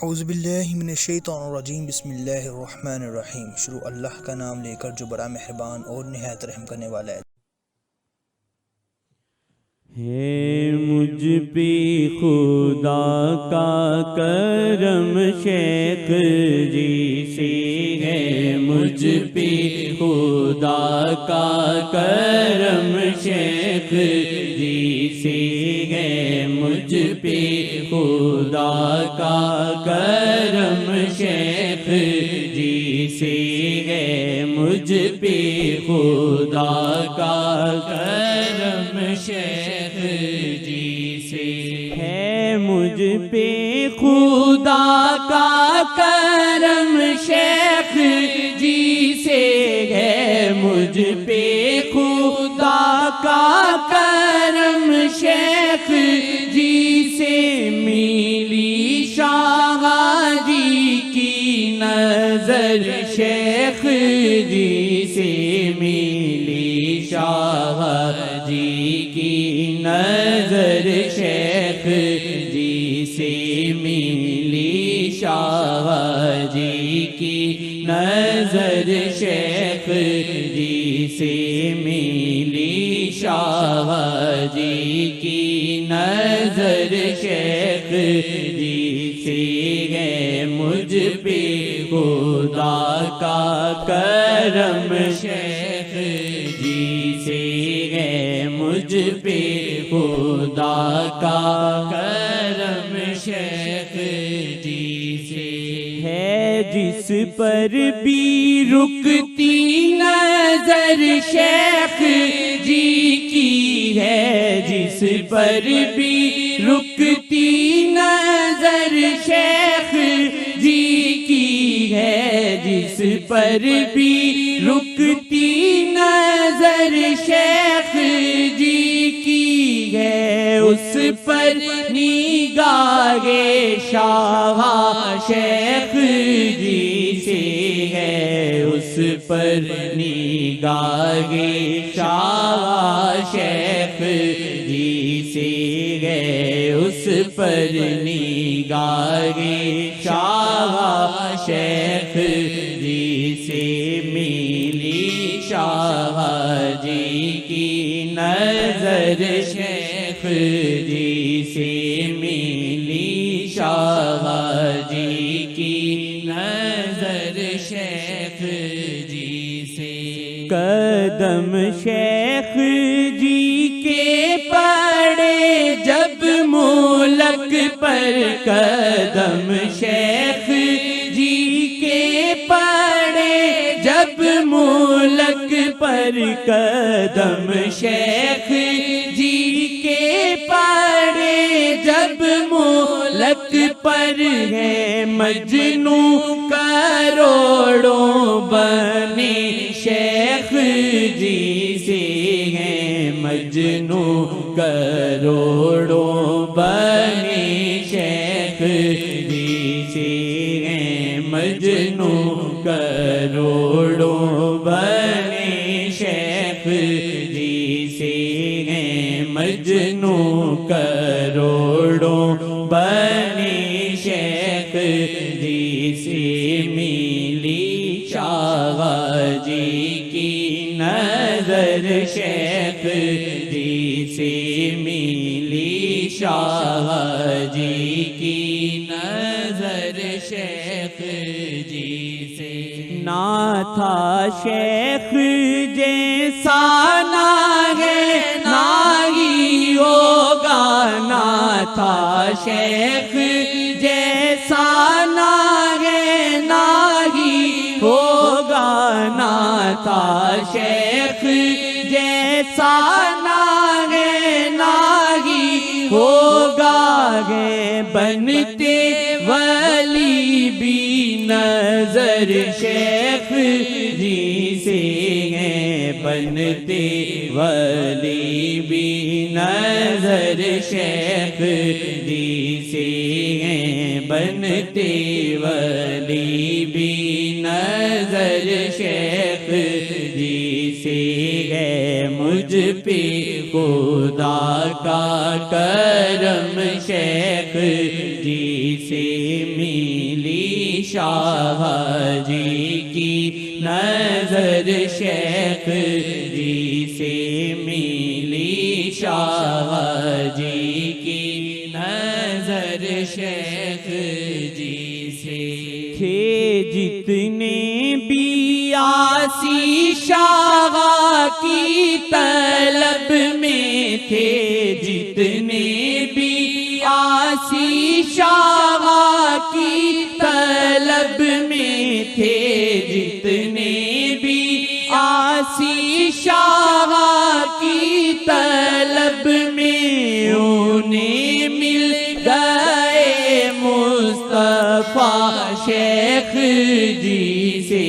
اعوذ باللہ من الشیطان الرجیم، بسم اللہ الرحمن الرحیم۔ شروع اللہ کا نام لے کر جو بڑا مہربان اور نہایت رحم کرنے والا ہے۔ ہے مجھ پہ خدا کا کرم شیخ جی سے ہے، مجھ پہ خدا کا کرم شیخ جی سے ہے، مجھ پہ خدا کا کرم شیخ جی سے ہے، مجھ پہ خدا کا کرم شیخ جی سے ہے، مجھ پہ خدا کا کرم شیخ جی سے ہے، مجھ پہ خدا کا کرم شیخ جی سے میلی شاہ جی کی نظر شیخ جی سے میلی شاہ جی کی نظر شیخ جی سے میلی شاہ جی کی نظر شیخ جی سے میلی شاہ جی کی نظر شیخ جی سے ہے، مجھ پہ خدا کا کرم شیخ جی سے ہے، مجھ پہ خدا کا کرم شیخ جی سے ہے، جس پر بھی رکتی نظر شیخ جی کی ہے، جس پر بھی رکتی نظر شیخ جی کی ہے، جس پر بھی رکتی نظر شیخ جی کی ہے، اس پر نگاہ شاہ شیخ جی سے ہے، اس پر نگاہ شاہ شیخ جی سے ہے، اس پر نگاہ شاہ شیخ جی سے میلی شاہ جی کی نظر شیخ جی سے میلی شاہ جی کی نظر شیخ جی سے قدم شیخ جی کے پڑے جب ملک پر، قدم شیخ جی کے پڑے جب ملک پر، قدم شیخ جی کے پڑے جب ملک پر ہے، مجنو کروڑوں بنے شیخ جی سے ہے، مجنو کروڑوں بنے شیخ جی سے ہے، مجنو کروڑوں بنے شیخ جی سے ہے، مجنو کروڑوں بنے شیخ جی سے میلی شاہ جی کی نظر شیخ جی سے میلی شاہ جی کی نظر شیخ جی سے نہ تھا شیخ جیسا نہ ہے نہ ہی ہوگا، نہ تھا شیخ جیسا نہ ہے نہ ہی ہوگا، نہ تھا شیخ جیسا نہ ہے نہ ہی ہوگا، ہے بنتے ولی بھی نظر شیخ جی سے ہے، بنتے ولی بھی نظر شیخ جی سے ہے، بنتے ولی بھی نظر شیخ جی سے ہے، مجھ پہ خدا کا کرم شیخ جی سے ملی شاہ جی کی نظر شیخ جی سے ملی شاہ جی کی نظر شیخ جی سے تھے جتنے بھی آسی شاہ کی طلب میں تھے جتنے بھی آسی شاہ کی طلب میں تھے جتنے بھی آسی شاہ کی طلب میں انہیں مل گئے مصطفیٰ شیخ جی سے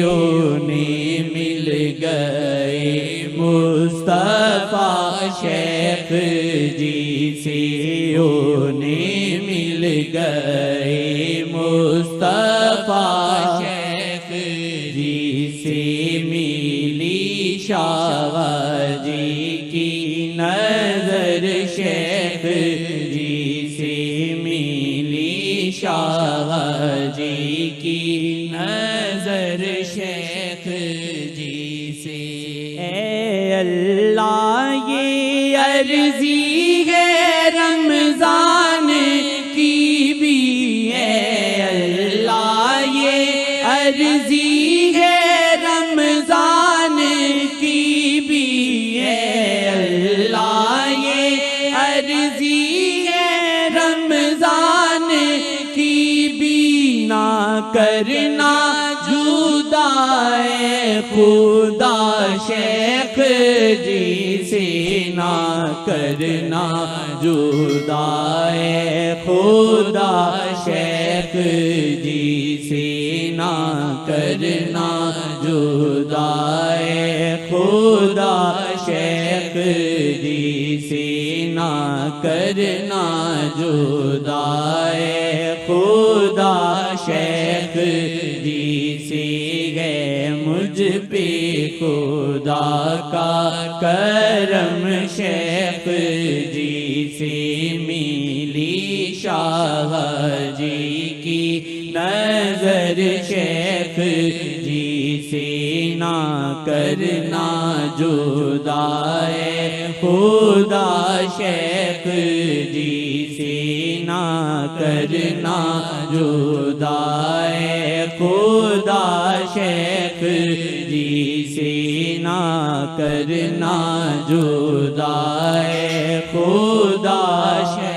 انہیں مل گئے مصطفیٰ شیخ جی سے انہیں مل گئے مصطفیٰ شیخ جی سے ملی شاہ جی کی نظر شیخ جی سے ملی شاہ جی کی نظر شیخ جی سے اے اللہ یہ عرضی ہے رمضان کی بھی اے اللہ یہ عرضی ہے رمضان کی بھی اے اللہ یہ عرضی ہے رمضان کی بھی نہ کرنا جدا خدا شیخ جی سے نہ کرنا جدا خدا شیخ جی سے نہ کرنا جدا خدا شیخ جی سے نہ کرنا جدا خدا شیخ جی سے ہے مجھ پہ خدا کا کرم شیخ جی سے ملی شاہ جی کی نظر شیخ جی سے نہ کرنا جدا خدا شیخ جی سے نہ کرنا جدا خدا شیخ جی سے نہ کرنا جدا خدا شیخ